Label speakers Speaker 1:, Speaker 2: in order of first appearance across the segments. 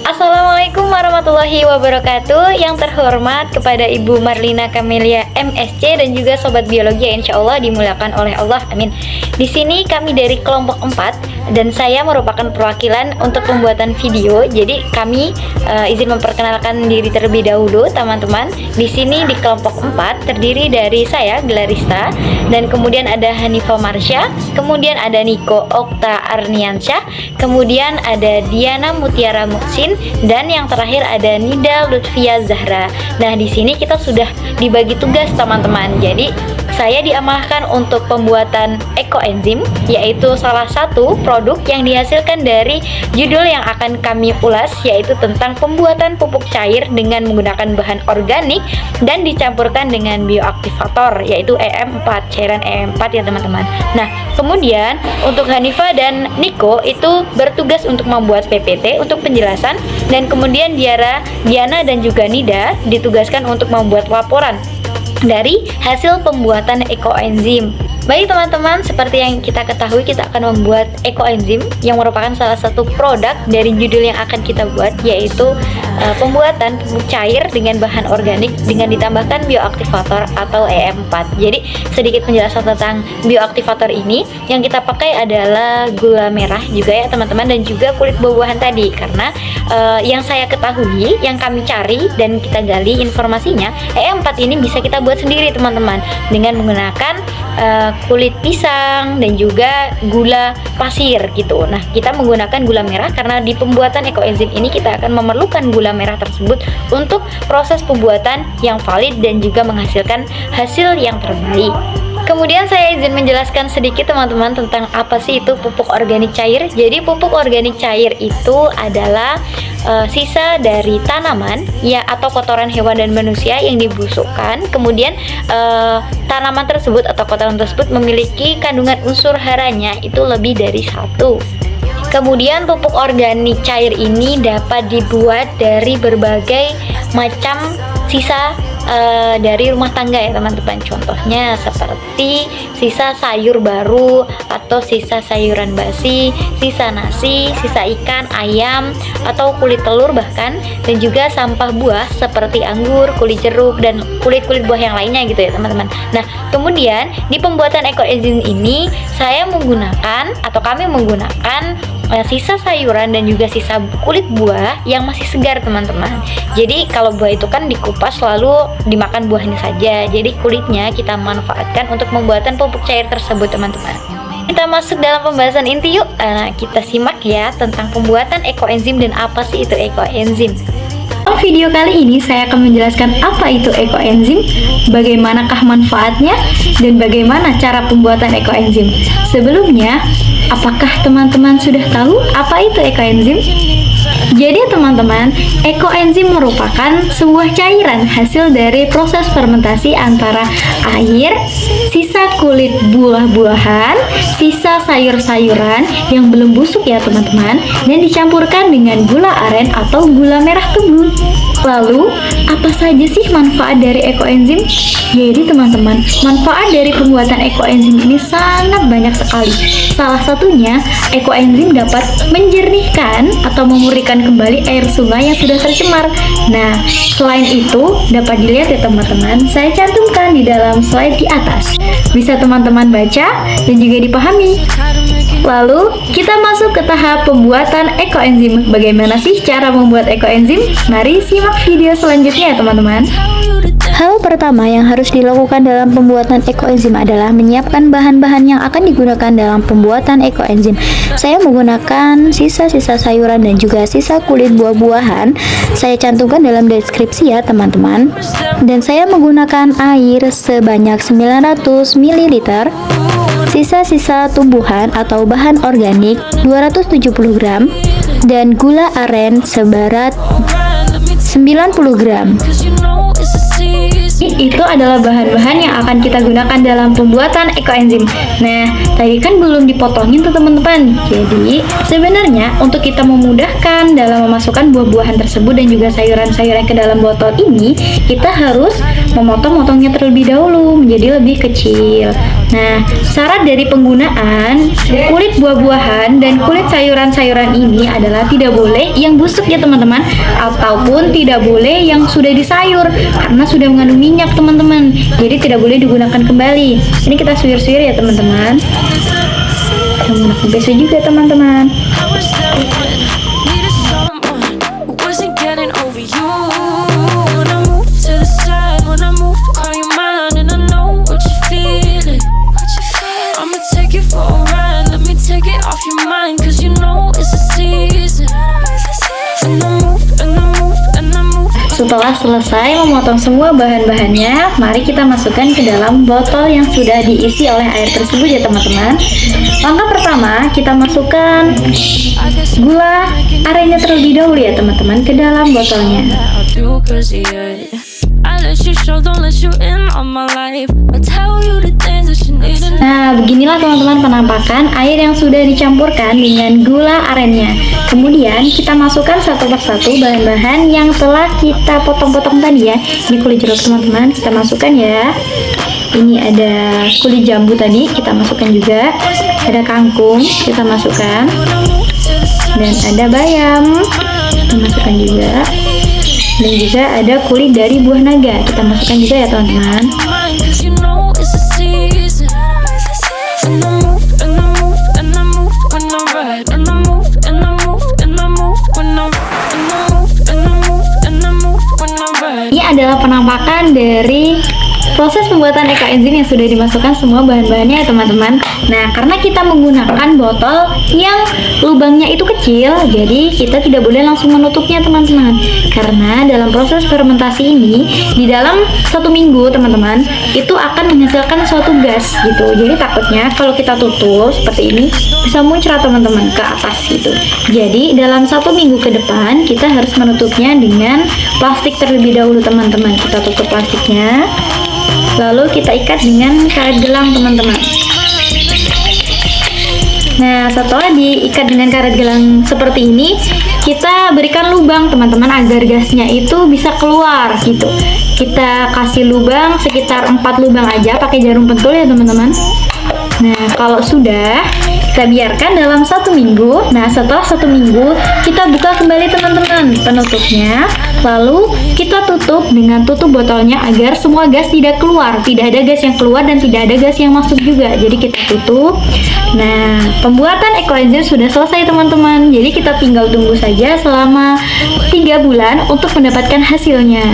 Speaker 1: Assalamualaikum warahmatullahi wabarakatuh. Yang terhormat kepada Ibu Marlina Kamelia MSc dan juga Sobat Biologi yang insya Allah dimuliakan oleh Allah, amin. Di sini kami dari kelompok 4 dan saya merupakan perwakilan untuk pembuatan video. Jadi kami izin memperkenalkan diri terlebih dahulu, teman-teman. Di sini di kelompok 4 terdiri dari saya Gelarista, dan kemudian ada Hanifa Marsha, kemudian ada Niko Okta Arniansyah, kemudian ada Diana Mutiara Muksin, dan yang terakhir ada Nida Lutfia Zahra. Nah, di sini kita sudah dibagi tugas, teman-teman. Jadi saya diamanahkan untuk pembuatan ekoenzim, yaitu salah satu produk yang dihasilkan dari judul yang akan kami ulas, yaitu tentang pembuatan pupuk cair dengan menggunakan bahan organik dan dicampurkan dengan bioaktivator, yaitu EM4, cairan EM4 ya teman-teman. Nah, kemudian untuk Hanifa dan Niko itu bertugas untuk membuat PPT untuk penjelasan, dan kemudian Diana dan juga Nida ditugaskan untuk membuat laporan dari hasil pembuatan ekoenzim. Baik teman-teman, seperti yang kita ketahui, kita akan membuat ekoenzim yang merupakan salah satu produk dari judul yang akan kita buat, yaitu pembuatan pupuk cair dengan bahan organik dengan ditambahkan bioaktivator atau EM4. Jadi sedikit penjelasan tentang bioaktivator ini, yang kita pakai adalah gula merah juga ya teman-teman, dan juga kulit buah-buahan tadi. Karena yang saya ketahui, yang kami cari dan kita gali informasinya, EM4 ini bisa kita buat sendiri teman-teman, dengan menggunakan kulit pisang dan juga gula pasir gitu. Nah, kita menggunakan gula merah karena di pembuatan ekoenzim ini kita akan memerlukan gula merah tersebut untuk proses pembuatan yang valid dan juga menghasilkan hasil yang terbaik. Kemudian saya izin menjelaskan sedikit teman-teman tentang apa sih itu pupuk organik cair. Jadi pupuk organik cair itu adalah sisa dari tanaman ya, atau kotoran hewan dan manusia yang dibusukkan. Kemudian tanaman tersebut atau kotoran tersebut memiliki kandungan unsur haranya itu lebih dari 1. Kemudian pupuk organik cair ini dapat dibuat dari berbagai macam sisa dari rumah tangga ya teman-teman. Contohnya seperti sisa sayur baru atau sisa sayuran basi, sisa nasi, sisa ikan, ayam, atau kulit telur bahkan, dan juga sampah buah seperti anggur, kulit jeruk, dan kulit-kulit buah yang lainnya gitu ya teman-teman. Nah, kemudian di pembuatan ekoenzim ini saya menggunakan atau kami menggunakan sisa sayuran dan juga sisa kulit buah yang masih segar teman-teman. Jadi kalau buah itu kan dikupas lalu dimakan buahnya saja, jadi kulitnya kita manfaatkan untuk pembuatan pupuk cair tersebut teman-teman. Kita masuk dalam pembahasan inti yuk. Nah, kita simak ya tentang pembuatan ekoenzim dan apa sih itu ekoenzim. Dalam video kali ini saya akan menjelaskan apa itu ekoenzim, bagaimanakah manfaatnya, dan bagaimana cara pembuatan ekoenzim. Sebelumnya, apakah teman-teman sudah tahu apa itu ekoenzim? Jadi teman-teman, ekoenzim merupakan sebuah cairan hasil dari proses fermentasi antara air, sisa kulit buah-buahan, sisa sayur-sayuran yang belum busuk ya teman-teman, dan dicampurkan dengan gula aren atau gula merah tebu. Lalu, apa saja sih manfaat dari ekoenzim? Jadi teman-teman, manfaat dari pembuatan ekoenzim ini sangat banyak sekali. Salah satunya, ekoenzim dapat menjernihkan atau memurnikan kembali air sungai yang sudah tercemar. Nah, selain itu, dapat dilihat ya teman-teman, saya cantumkan di dalam slide di atas. Bisa teman-teman baca dan juga dipahami. Lalu, kita masuk ke tahap pembuatan ekoenzim. Bagaimana sih cara membuat ekoenzim? Mari simak video selanjutnya ya teman-teman. Hal pertama yang harus dilakukan dalam pembuatan ekoenzim adalah menyiapkan bahan-bahan yang akan digunakan dalam pembuatan ekoenzim. Saya menggunakan sisa-sisa sayuran dan juga sisa kulit buah-buahan. Saya cantumkan dalam deskripsi ya teman-teman. Dan saya menggunakan air sebanyak 900 ml, sisa-sisa tumbuhan atau bahan organik 270 gram, dan gula aren seberat 90 gram. Itu adalah bahan-bahan yang akan kita gunakan dalam pembuatan ekoenzim. Nah, tadi kan belum dipotongin tuh teman-teman. Jadi, sebenarnya untuk kita memudahkan dalam memasukkan buah-buahan tersebut dan juga sayuran-sayuran ke dalam botol ini, kita harus memotong-motongnya terlebih dahulu menjadi lebih kecil. Nah, syarat dari penggunaan kulit buah-buahan dan kulit sayuran-sayuran ini adalah tidak boleh yang busuk ya teman-teman, ataupun tidak boleh yang sudah disayur karena sudah mengandung minyak teman-teman. Jadi tidak boleh digunakan kembali. Ini kita suwir-suwir ya teman-teman. Kita menggunakan pisau juga teman-teman. Setelah selesai memotong semua bahan-bahannya, mari kita masukkan ke dalam botol yang sudah diisi oleh air tersebut ya teman-teman. Langkah pertama, kita masukkan gula arennya terlebih dahulu ya teman-teman ke dalam botolnya. Nah, beginilah teman-teman penampakan air yang sudah dicampurkan dengan gula arennya. Kemudian kita masukkan satu persatu bahan-bahan yang telah kita potong-potong tadi ya. Ini kulit jeruk teman-teman, kita masukkan ya. Ini ada kulit jambu tadi, kita masukkan juga. Ada kangkung, kita masukkan. Dan ada bayam, kita masukkan juga. Dan juga ada kulit dari buah naga, kita masukkan juga ya teman-teman. Ini adalah penampakan dari proses pembuatan ekoenzim yang sudah dimasukkan semua bahan-bahannya ya teman-teman. Nah, karena kita menggunakan botol yang lubangnya itu kecil, jadi kita tidak boleh langsung menutupnya teman-teman. Karena dalam proses fermentasi ini, di dalam 1 minggu teman-teman, itu akan menghasilkan suatu gas gitu. Jadi takutnya kalau kita tutup seperti ini, bisa muncrat teman-teman ke atas gitu. Jadi dalam 1 minggu ke depan, kita harus menutupnya dengan plastik terlebih dahulu teman-teman. Kita tutup plastiknya. Lalu kita ikat dengan karet gelang teman-teman. Nah, setelah diikat dengan karet gelang seperti ini, kita berikan lubang teman-teman agar gasnya itu bisa keluar gitu. Kita kasih lubang sekitar 4 lubang aja pakai jarum pentul ya teman-teman. Nah, kalau sudah, kita biarkan dalam 1 minggu. Nah, setelah 1 minggu, kita buka kembali teman-teman penutupnya. Lalu kita tutup dengan tutup botolnya agar semua gas tidak keluar. Tidak ada gas yang keluar dan tidak ada gas yang masuk juga. Jadi kita tutup. Nah, pembuatan ekoenzim sudah selesai teman-teman. Jadi kita tinggal tunggu saja selama 3 bulan untuk mendapatkan hasilnya.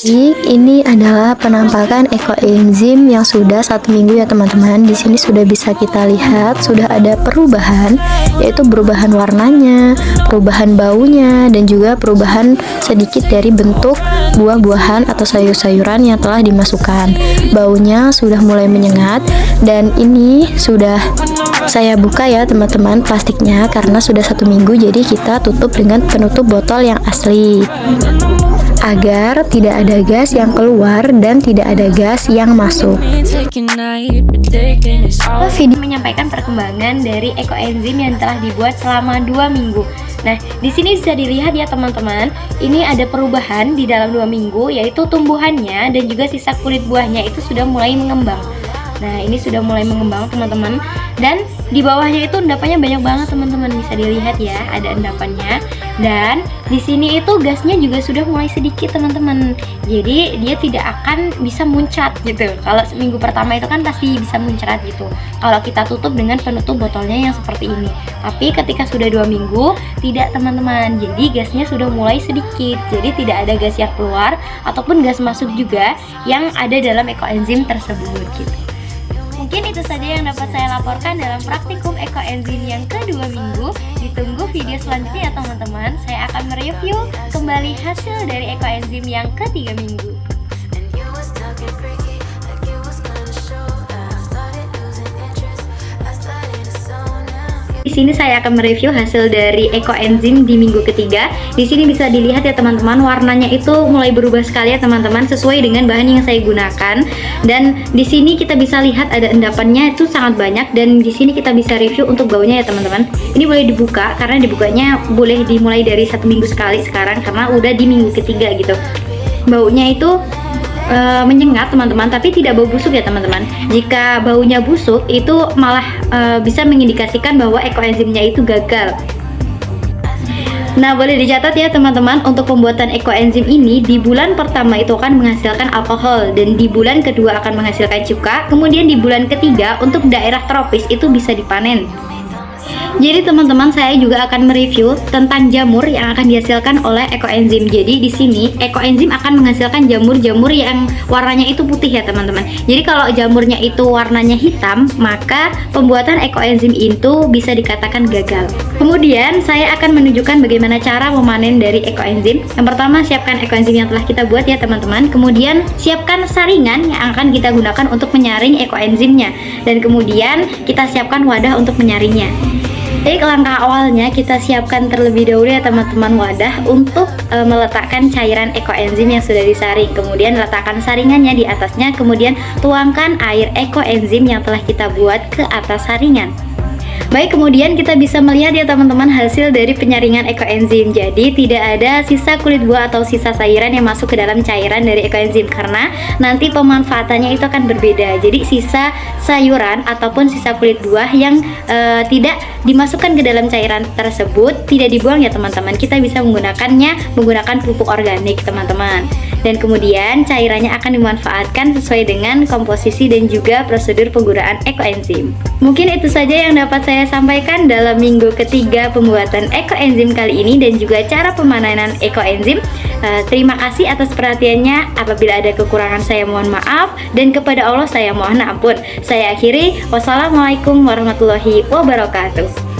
Speaker 2: Jadi ini adalah penampakan ekoenzim yang sudah 1 minggu ya teman-teman. Di sini sudah bisa kita lihat sudah ada perubahan, yaitu perubahan warnanya, perubahan baunya, dan juga perubahan sedikit dari bentuk buah-buahan atau sayur-sayuran yang telah dimasukkan. Baunya sudah mulai menyengat, dan ini sudah saya buka ya teman-teman plastiknya karena sudah 1 minggu. Jadi kita tutup dengan penutup botol yang asli agar tidak ada gas yang keluar dan tidak ada gas yang masuk.
Speaker 1: Video menyampaikan perkembangan dari ekoenzim yang telah dibuat selama 2 minggu. Nah, di sini bisa dilihat ya teman-teman, ini ada perubahan di dalam 2 minggu, yaitu tumbuhannya dan juga sisa kulit buahnya itu sudah mulai mengembang. Nah, ini sudah mulai mengembang teman-teman. Dan di bawahnya itu endapannya banyak banget teman-teman, bisa dilihat ya, ada endapannya. Dan di sini itu gasnya juga sudah mulai sedikit teman-teman. Jadi dia tidak akan bisa muncrat gitu. Kalau seminggu pertama itu kan pasti bisa muncrat gitu, kalau kita tutup dengan penutup botolnya yang seperti ini. Tapi ketika sudah 2 minggu, tidak teman-teman. Jadi gasnya sudah mulai sedikit. Jadi tidak ada gas yang keluar ataupun gas masuk juga yang ada dalam ekoenzim tersebut gitu. Mungkin itu saja yang dapat saya laporkan dalam praktikum ekoenzim yang kedua minggu. Ditunggu video selanjutnya ya teman-teman. Saya akan mereview kembali hasil dari ekoenzim yang ketiga minggu. Di sini saya akan mereview hasil dari ekoenzim di minggu ketiga. Di sini bisa dilihat ya teman-teman, warnanya itu mulai berubah sekali ya teman-teman, sesuai dengan bahan yang saya gunakan. Dan di sini kita bisa lihat ada endapannya itu sangat banyak, dan di sini kita bisa review untuk baunya ya teman-teman. Ini boleh dibuka karena dibukanya boleh dimulai dari 1 minggu sekali sekarang karena udah di minggu ketiga gitu. baunya itu menyengat teman-teman, tapi tidak bau busuk ya teman-teman. Jika baunya busuk itu malah bisa mengindikasikan bahwa ekoenzimnya itu gagal. Nah, boleh dicatat ya teman-teman, untuk pembuatan ekoenzim ini di bulan pertama itu akan menghasilkan alkohol, dan di bulan kedua akan menghasilkan cuka, kemudian di bulan ketiga untuk daerah tropis itu bisa dipanen. Jadi teman-teman, saya juga akan mereview tentang jamur yang akan dihasilkan oleh ekoenzim. Jadi di sini ekoenzim akan menghasilkan jamur-jamur yang warnanya itu putih ya teman-teman. Jadi kalau jamurnya itu warnanya hitam, maka pembuatan ekoenzim itu bisa dikatakan gagal. Kemudian saya akan menunjukkan bagaimana cara memanen dari ekoenzim. Yang pertama, siapkan ekoenzim yang telah kita buat ya teman-teman. Kemudian siapkan saringan yang akan kita gunakan untuk menyaring ekoenzimnya, dan kemudian kita siapkan wadah untuk menyaringnya. Jadi langkah awalnya kita siapkan terlebih dahulu ya teman-teman wadah untuk meletakkan cairan ekoenzim yang sudah disaring. Kemudian letakkan saringannya di atasnya, kemudian tuangkan air ekoenzim yang telah kita buat ke atas saringan. Baik, kemudian kita bisa melihat ya teman-teman hasil dari penyaringan ekoenzim. Jadi tidak ada sisa kulit buah atau sisa sayuran yang masuk ke dalam cairan dari ekoenzim, karena nanti pemanfaatannya itu akan berbeda. Jadi sisa sayuran ataupun sisa kulit buah yang tidak dimasukkan ke dalam cairan tersebut tidak dibuang ya teman-teman. Kita bisa menggunakannya menggunakan pupuk organik teman-teman. Dan kemudian cairannya akan dimanfaatkan sesuai dengan komposisi dan juga prosedur penggunaan ekoenzim. Mungkin itu saja yang dapat saya sampaikan dalam minggu ketiga pembuatan ekoenzim kali ini dan juga cara pemanenan ekoenzim. Terima kasih atas perhatiannya. Apabila ada kekurangan saya mohon maaf, dan kepada Allah saya mohon ampun. Saya akhiri, wassalamualaikum warahmatullahi wabarakatuh.